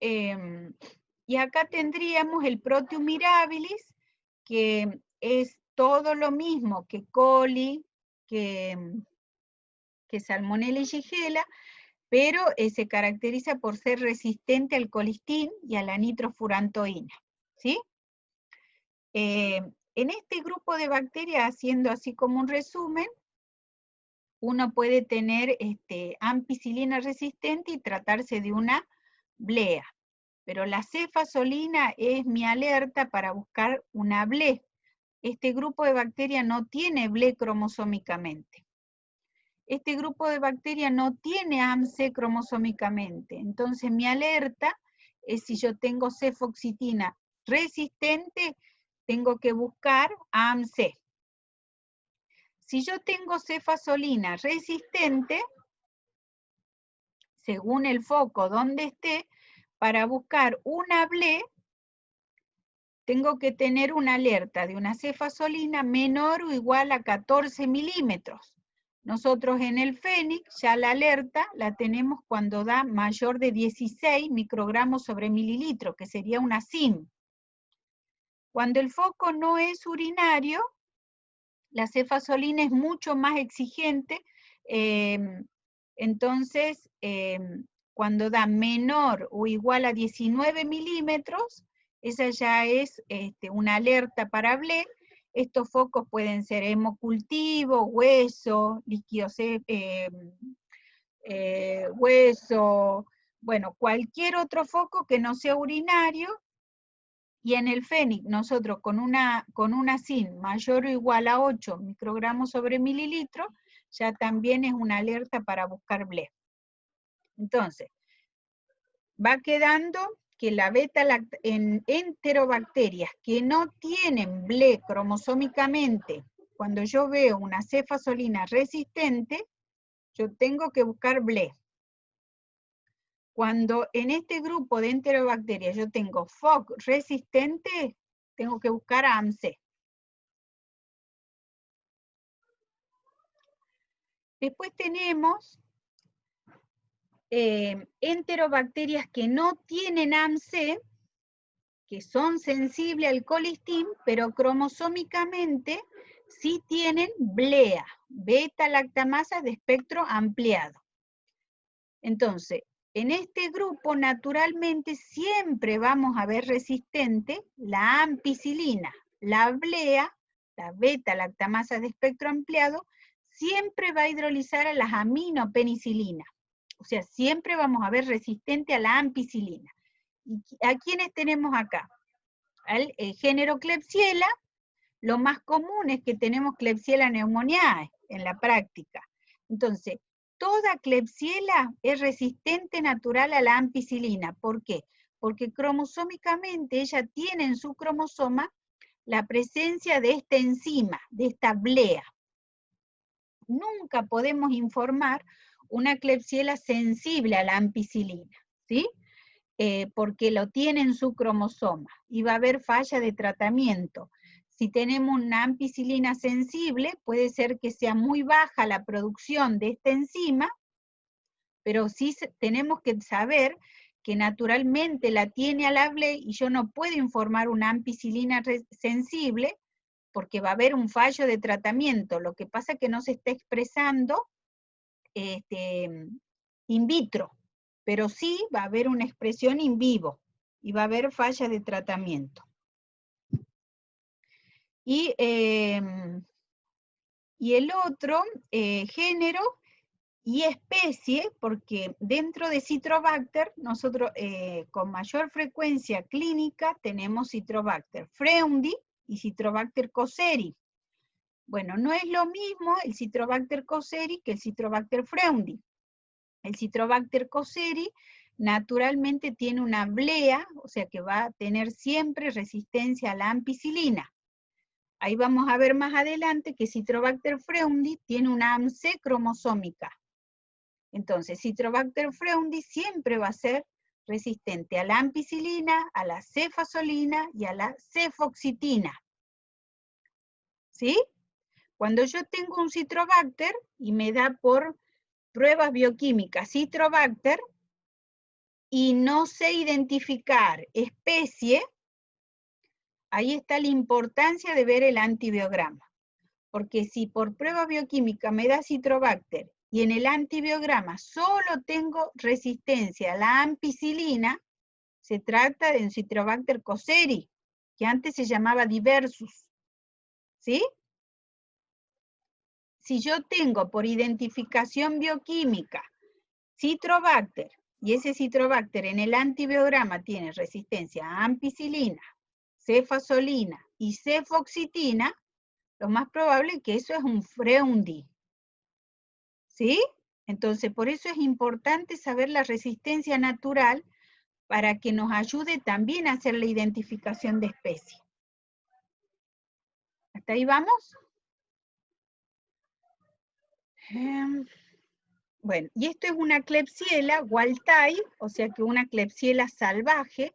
Y acá tendríamos el Proteus mirabilis, que es todo lo mismo que coli, que Salmonella y Shigella, pero se caracteriza por ser resistente al colistin y a la nitrofurantoína, ¿sí? En este grupo de bacterias, haciendo así como un resumen, uno puede tener ampicilina resistente y tratarse de una blea, pero la cefazolina es mi alerta para buscar una BLE. Este grupo de bacterias no tiene BLE cromosómicamente. Este grupo de bacterias no tiene AMC cromosómicamente. Entonces mi alerta es si yo tengo cefoxitina resistente, tengo que buscar AMC. Si yo tengo cefazolina resistente, según el foco donde esté, para buscar una BLE, tengo que tener una alerta de una cefazolina menor o igual a 14 milímetros. Nosotros en el Fénix ya la alerta la tenemos cuando da mayor de 16 microgramos sobre mililitro, que sería una SIM. Cuando el foco no es urinario, la cefazolina es mucho más exigente, entonces cuando da menor o igual a 19 milímetros, esa ya es una alerta para BLE. Estos focos pueden ser hemocultivo, hueso, líquidos, hueso, bueno, cualquier otro foco que no sea urinario. Y en el Fénix, nosotros con una SIN mayor o igual a 8 microgramos sobre mililitro, ya también es una alerta para buscar BLE. Entonces, va quedando que la en enterobacterias que no tienen BLE cromosómicamente, cuando yo veo una cefazolina resistente, yo tengo que buscar BLE. Cuando en este grupo de enterobacterias yo tengo FOC resistente, tengo que buscar AMC. Después tenemos enterobacterias que no tienen AMC, que son sensibles al colistin, pero cromosómicamente sí tienen BLEA, beta-lactamasa de espectro ampliado. Entonces, En este grupo, naturalmente, siempre vamos a ver resistente la ampicilina, la blea, la beta-lactamasa de espectro ampliado, siempre va a hidrolizar a las aminopenicilinas. O sea, siempre vamos a ver resistente a la ampicilina. ¿Y a quiénes tenemos acá? Al género Klebsiella. Lo más común es que tenemos Klebsiella pneumoniae en la práctica. Entonces, toda Klebsiella es resistente natural a la ampicilina. ¿Por qué? Porque cromosómicamente ella tiene en su cromosoma la presencia de esta enzima, de esta blea. Nunca podemos informar una Klebsiella sensible a la ampicilina, ¿sí? Porque lo tiene en su cromosoma y va a haber falla de tratamiento. Si tenemos una ampicilina sensible, puede ser que sea muy baja la producción de esta enzima, pero sí tenemos que saber que naturalmente la tiene a la blea y yo no puedo informar una ampicilina sensible porque va a haber un fallo de tratamiento. Lo que pasa es que no se está expresando in vitro, pero sí va a haber una expresión in vivo y va a haber falla de tratamiento. Y el otro género y especie, porque dentro de Citrobacter, nosotros con mayor frecuencia clínica tenemos Citrobacter freundi y Citrobacter cosseri. Bueno, no es lo mismo el Citrobacter cosseri que el Citrobacter freundi. El Citrobacter cosseri naturalmente tiene una blea, o sea que va a tener siempre resistencia a la ampicilina. Ahí vamos a ver más adelante que Citrobacter freundi tiene una AMC cromosómica. Entonces, Citrobacter freundi siempre va a ser resistente a la ampicilina, a la cefazolina y a la cefoxitina. ¿Sí? Cuando yo tengo un Citrobacter y me da por pruebas bioquímicas Citrobacter y no sé identificar especie, ahí está la importancia de ver el antibiograma. Porque si por prueba bioquímica me da Citrobacter y en el antibiograma solo tengo resistencia a la ampicilina, se trata de un Citrobacter cosseri, que antes se llamaba Diversus. ¿Sí? Si yo tengo por identificación bioquímica Citrobacter, y ese Citrobacter en el antibiograma tiene resistencia a ampicilina, cefazolina y cefoxitina, lo más probable es que eso es un freundi. ¿Sí? Entonces, por eso es importante saber la resistencia natural para que nos ayude también a hacer la identificación de especie. ¿Hasta ahí vamos? Bueno, y esto es una Klebsiella wild type, o sea que una Klebsiella salvaje.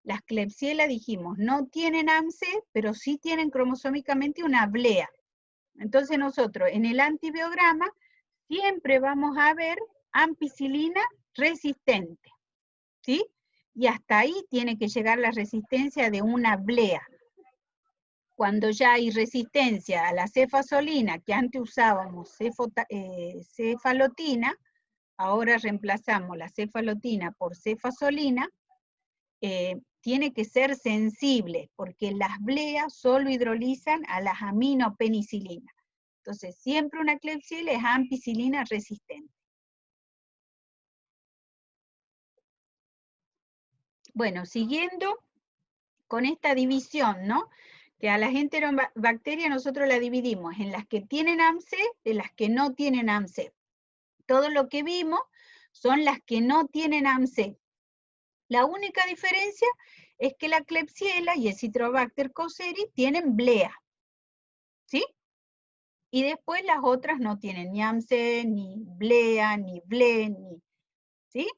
Las Klebsiella, dijimos, no tienen AMC, pero sí tienen cromosómicamente una blea. Entonces nosotros en el antibiograma siempre vamos a ver ampicilina resistente, ¿sí? Y hasta ahí tiene que llegar la resistencia de una blea. Cuando ya hay resistencia a la cefazolina, que antes usábamos cefalotina, ahora reemplazamos la cefalotina por cefazolina, tiene que ser sensible, porque las bleas solo hidrolizan a las aminopenicilinas. Entonces, siempre una Klebsiella es ampicilina resistente. Bueno, siguiendo con esta división, ¿no? Que a las enterobacterias nosotros la dividimos en las que tienen AMC y las que no tienen AMC. Todo lo que vimos son las que no tienen AMC. La única diferencia es que la Klebsiella y el Citrobacter cosseri tienen blea, ¿sí? Y después las otras no tienen ni AMC, ni blea, ni ble, ¿sí?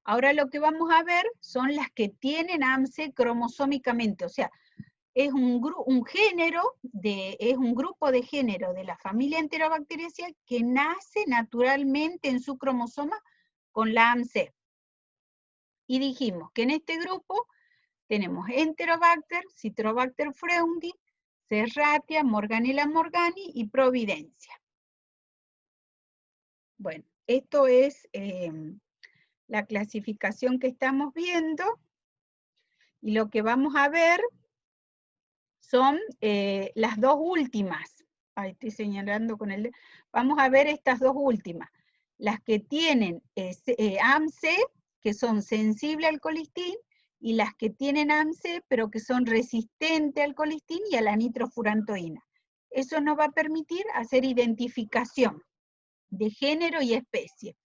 Ahora lo que vamos a ver son las que tienen AMC cromosómicamente, o sea, es un grupo de género de la familia Enterobacteriaceae que nace naturalmente en su cromosoma con la AMC. Y dijimos que en este grupo tenemos Enterobacter, Citrobacter freundi, Serratia, Morganella morgani y Providencia. Bueno, esto es la clasificación que estamos viendo, y lo que vamos a ver son las dos últimas. Ahí estoy señalando con el dedo. Vamos a ver estas dos últimas. Las que tienen AMC, que son sensibles al colistín, y las que tienen AMC, pero que son resistentes al colistín y a la nitrofurantoína. Eso nos va a permitir hacer identificación de género y especie.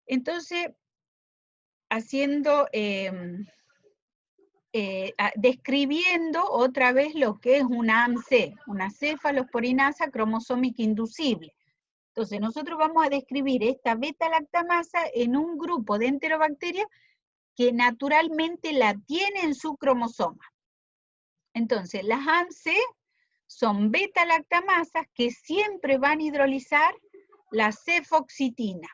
Entonces, haciendo, describiendo otra vez lo que es una AMC, una cefalosporinasa cromosómica inducible. Entonces, nosotros vamos a describir esta beta-lactamasa en un grupo de enterobacterias que naturalmente la tiene en su cromosoma. Entonces, las AMC son beta-lactamasas que siempre van a hidrolizar la cefoxitina.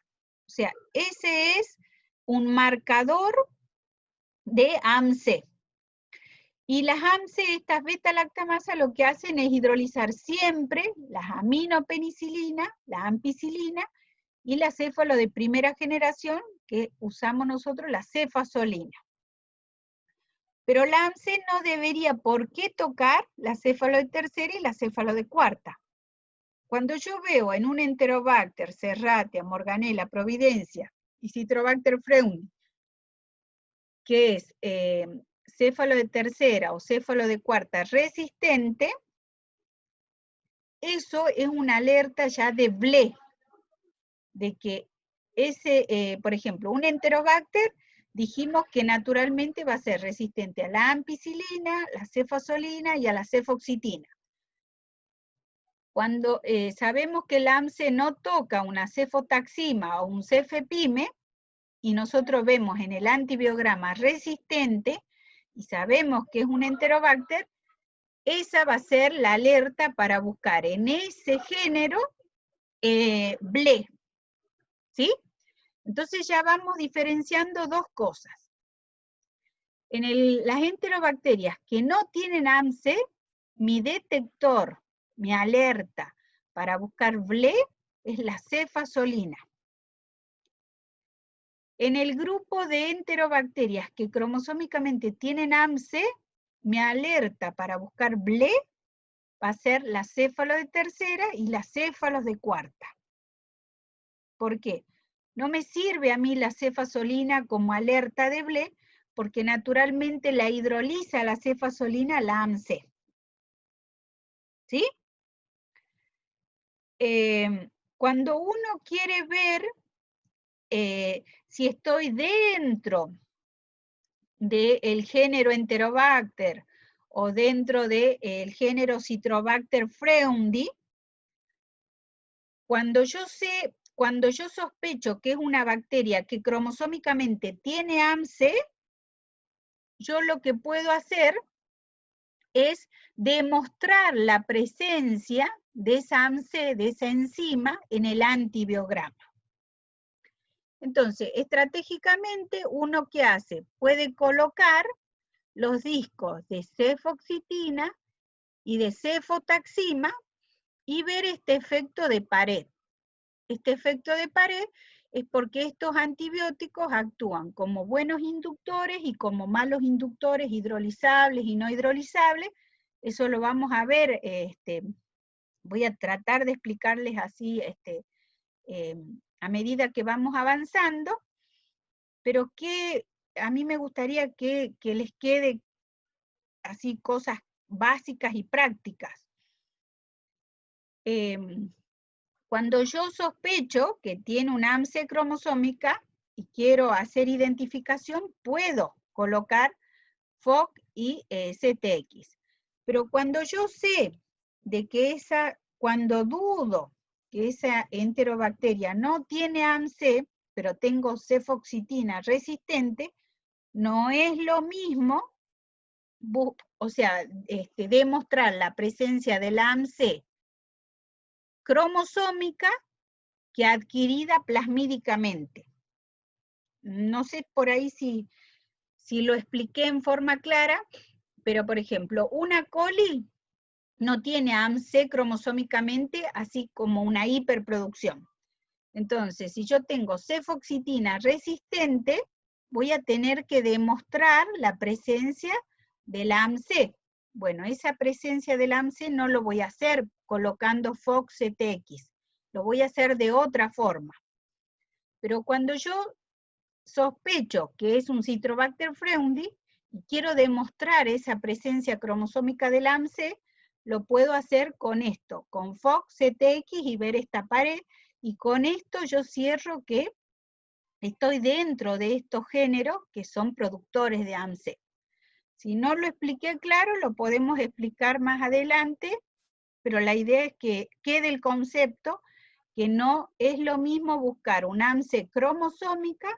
O sea, ese es un marcador de AMC. Y las AMC, estas beta-lactamasas, lo que hacen es hidrolizar siempre las aminopenicilinas, la ampicilina, y la céfalo de primera generación, que usamos nosotros, la cefasolina. Pero la AMC no debería por qué tocar la céfalo de tercera y la céfalo de cuarta. Cuando yo veo en un Enterobacter, Serratia, Morganella, Providencia y Citrobacter freundii, que es céfalo de tercera o céfalo de cuarta resistente, eso es una alerta ya de BLE, de que ese, por ejemplo, un Enterobacter, dijimos que naturalmente va a ser resistente a la ampicilina, la cefasolina y a la cefoxitina. Cuando sabemos que la AMC no toca una cefotaxima o un cefepime, y nosotros vemos en el antibiograma resistente, y sabemos que es un Enterobacter, esa va a ser la alerta para buscar en ese género BLE. ¿Sí? Entonces ya vamos diferenciando dos cosas. En las enterobacterias que no tienen AMC, mi detector, mi alerta para buscar BLE es la cefasolina. En el grupo de enterobacterias que cromosómicamente tienen AMC, mi alerta para buscar BLE va a ser la céfalo de tercera y las céfalos de cuarta. ¿Por qué? No me sirve a mí la cefasolina como alerta de BLE, porque naturalmente la hidroliza la cefasolina la AMC. ¿Sí? Cuando uno quiere ver si estoy dentro del género Enterobacter o dentro del género Citrobacter freundii, cuando yo sospecho que es una bacteria que cromosómicamente tiene AMC, yo lo que puedo hacer es demostrar la presencia de esa AMC, de esa enzima, en el antibiograma. Entonces, estratégicamente, ¿uno qué hace? Puede colocar los discos de cefoxitina y de cefotaxima y ver este efecto de pared. Este efecto de pared es porque estos antibióticos actúan como buenos inductores y como malos inductores hidrolizables y no hidrolizables. Eso lo vamos a ver, voy a tratar de explicarles así a medida que vamos avanzando, pero que a mí me gustaría que les quede así cosas básicas y prácticas. Cuando yo sospecho que tiene una AMC cromosómica y quiero hacer identificación, puedo colocar FOC y CTX. Pero cuando yo sé de que cuando dudo que esa enterobacteria no tiene AMC, pero tengo cefoxitina resistente, no es lo mismo, o sea, demostrar la presencia de la AMC cromosómica que adquirida plasmídicamente. No sé por ahí si lo expliqué en forma clara, pero por ejemplo, una coli no tiene AMC cromosómicamente, así como una hiperproducción. Entonces, si yo tengo cefoxitina resistente, voy a tener que demostrar la presencia del AMC. Bueno, esa presencia del AMC no lo voy a hacer colocando FOXCTX, lo voy a hacer de otra forma. Pero cuando yo sospecho que es un Citrobacter fruendi y quiero demostrar esa presencia cromosómica del AMC, lo puedo hacer con esto, con FOXCTX y ver esta pared, y con esto yo cierro que estoy dentro de estos géneros que son productores de AMC. Si no lo expliqué claro, lo podemos explicar más adelante, pero la idea es que quede el concepto que no es lo mismo buscar un AMC cromosómica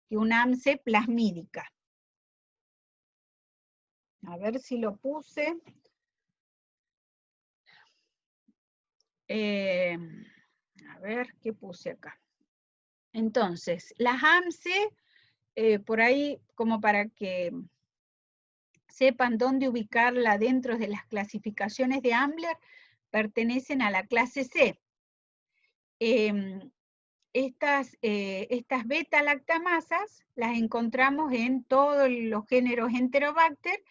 que un AMC plasmídica. A ver si lo puse. A ver, ¿qué puse acá? Entonces, las AMC, por ahí, como para que sepan dónde ubicarla dentro de las clasificaciones de Ambler, pertenecen a la clase C. Estas beta-lactamasas las encontramos en todos los géneros Enterobacter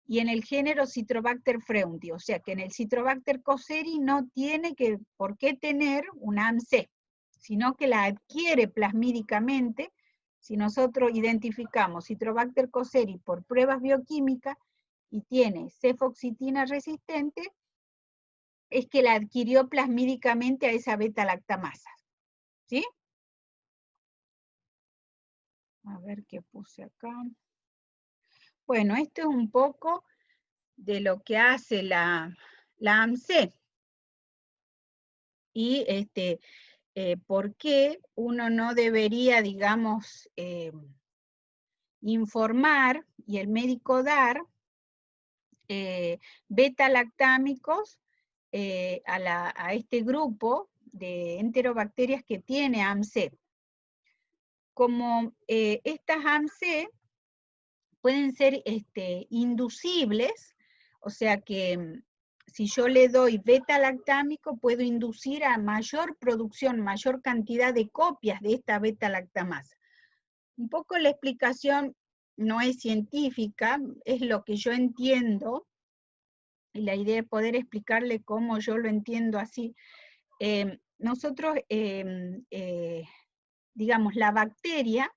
y en el género Citrobacter fruendi, o sea que en el Citrobacter cosseri no tiene por qué tener un AMC, sino que la adquiere plasmídicamente. Si nosotros identificamos Citrobacter cosseri por pruebas bioquímicas y tiene cefoxitina resistente, es que la adquirió plasmídicamente a esa beta-lactamasa. ¿Sí? A ver qué puse acá. Bueno, esto es un poco de lo que hace la AMC. Y por qué uno no debería, digamos, informar y el médico dar beta-lactámicos a este grupo de enterobacterias que tiene AMC. Como estas AMC pueden ser inducibles, o sea que si yo le doy beta-lactámico, puedo inducir a mayor producción, mayor cantidad de copias de esta beta-lactamasa. Un poco la explicación no es científica, es lo que yo entiendo, y la idea es poder explicarle cómo yo lo entiendo así. Nosotros, digamos, la bacteria,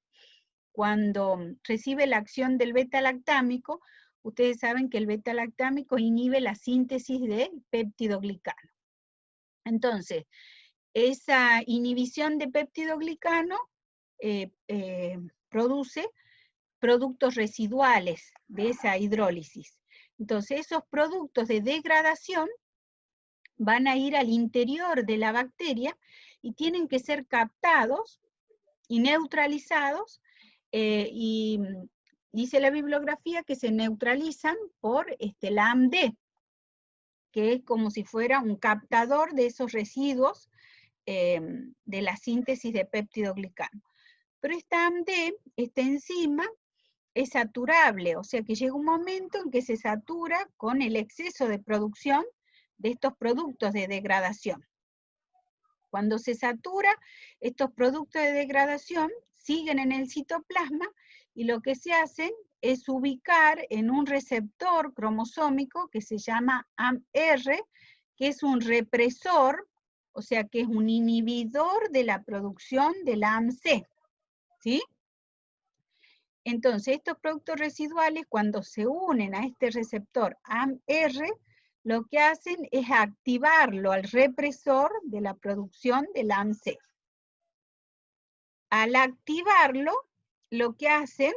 cuando recibe la acción del beta-lactámico, ustedes saben que el beta-lactámico inhibe la síntesis de péptidoglicano. Entonces, esa inhibición de péptidoglicano produce productos residuales de esa hidrólisis. Entonces, esos productos de degradación van a ir al interior de la bacteria y tienen que ser captados y neutralizados, y dice la bibliografía que se neutralizan por la AMD, que es como si fuera un captador de esos residuos de la síntesis de péptidoglicano. Pero esta AMD, esta enzima, es saturable, o sea que llega un momento en que se satura con el exceso de producción de estos productos de degradación. Cuando se satura, estos productos de degradación siguen en el citoplasma y lo que se hacen es ubicar en un receptor cromosómico que se llama AMR, que es un represor, o sea que es un inhibidor de la producción de la AMC, ¿sí? Entonces, estos productos residuales, cuando se unen a este receptor AMR, lo que hacen es activarlo al represor de la producción del AMC. Al activarlo, lo que hacen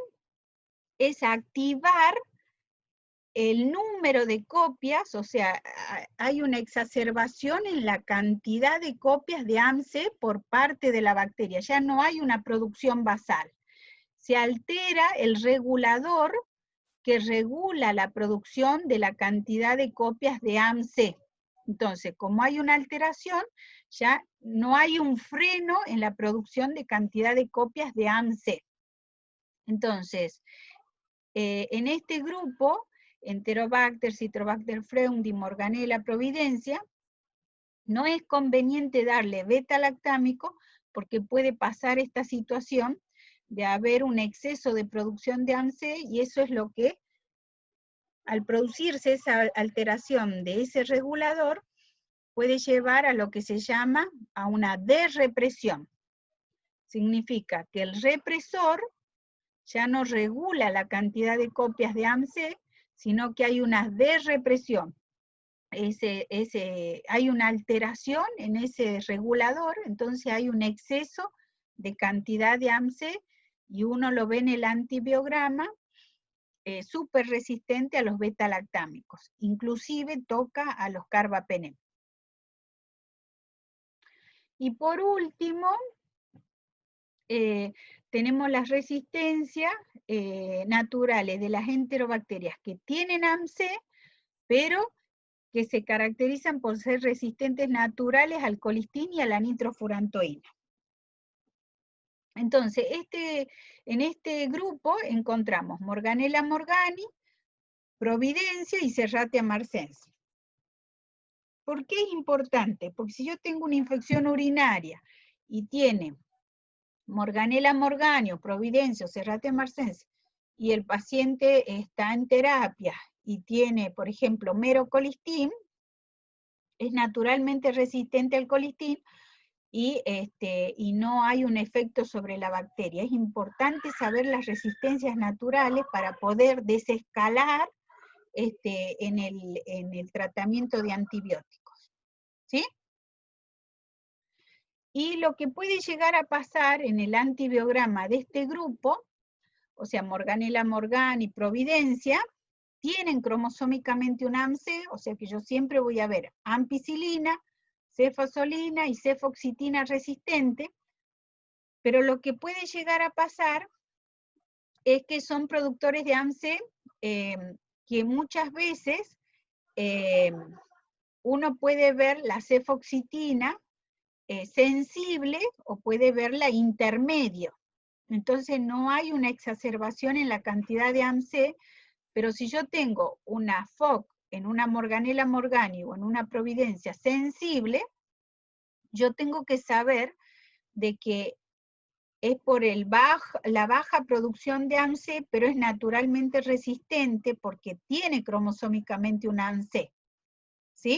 es activar el número de copias, o sea, hay una exacerbación en la cantidad de copias de AMC por parte de la bacteria, ya no hay una producción basal. Se altera el regulador que regula la producción de la cantidad de copias de AMC. Entonces, como hay una alteración, ya no hay un freno en la producción de cantidad de copias de AMC. Entonces, en este grupo, Enterobacter, Citrobacter fruendi, Morganella, Providencia, no es conveniente darle beta-lactámico porque puede pasar esta situación de haber un exceso de producción de AMSE, y eso es lo que, al producirse esa alteración de ese regulador, puede llevar a lo que se llama a una desrepresión. Significa que el represor ya no regula la cantidad de copias de AMSE, sino que hay una desrepresión. Hay una alteración en ese regulador, entonces hay un exceso de cantidad de AMSE, y uno lo ve en el antibiograma, súper resistente a los beta-lactámicos, inclusive toca a los carbapenem. Y por último, tenemos las resistencias naturales de las enterobacterias que tienen AMSE, pero que se caracterizan por ser resistentes naturales al colistin y a la nitrofurantoína. Entonces, en este grupo encontramos Morganella morgani, Providencia y Serratia marcescens. ¿Por qué es importante? Porque si yo tengo una infección urinaria y tiene Morganella morgani, Providencia o Serratia marcescens, y el paciente está en terapia y tiene, por ejemplo, merocolistin, es naturalmente resistente al colistin, y no hay un efecto sobre la bacteria. Es importante saber las resistencias naturales para poder desescalar en el tratamiento de antibióticos. ¿Sí? Y lo que puede llegar a pasar en el antibiograma de este grupo, o sea, Morganella morgani y Providencia, tienen cromosómicamente un AMSE, o sea que yo siempre voy a ver ampicilina, cefasolina y cefoxitina resistente, pero lo que puede llegar a pasar es que son productores de AMSE que muchas veces uno puede ver la cefoxitina sensible o puede verla intermedio. Entonces no hay una exacerbación en la cantidad de AMSE, pero si yo tengo una FOC en una Morganella morgani o en una Providencia sensible, yo tengo que saber de que es por la baja producción de AMSE, pero es naturalmente resistente porque tiene cromosómicamente un AMSE. ¿Sí?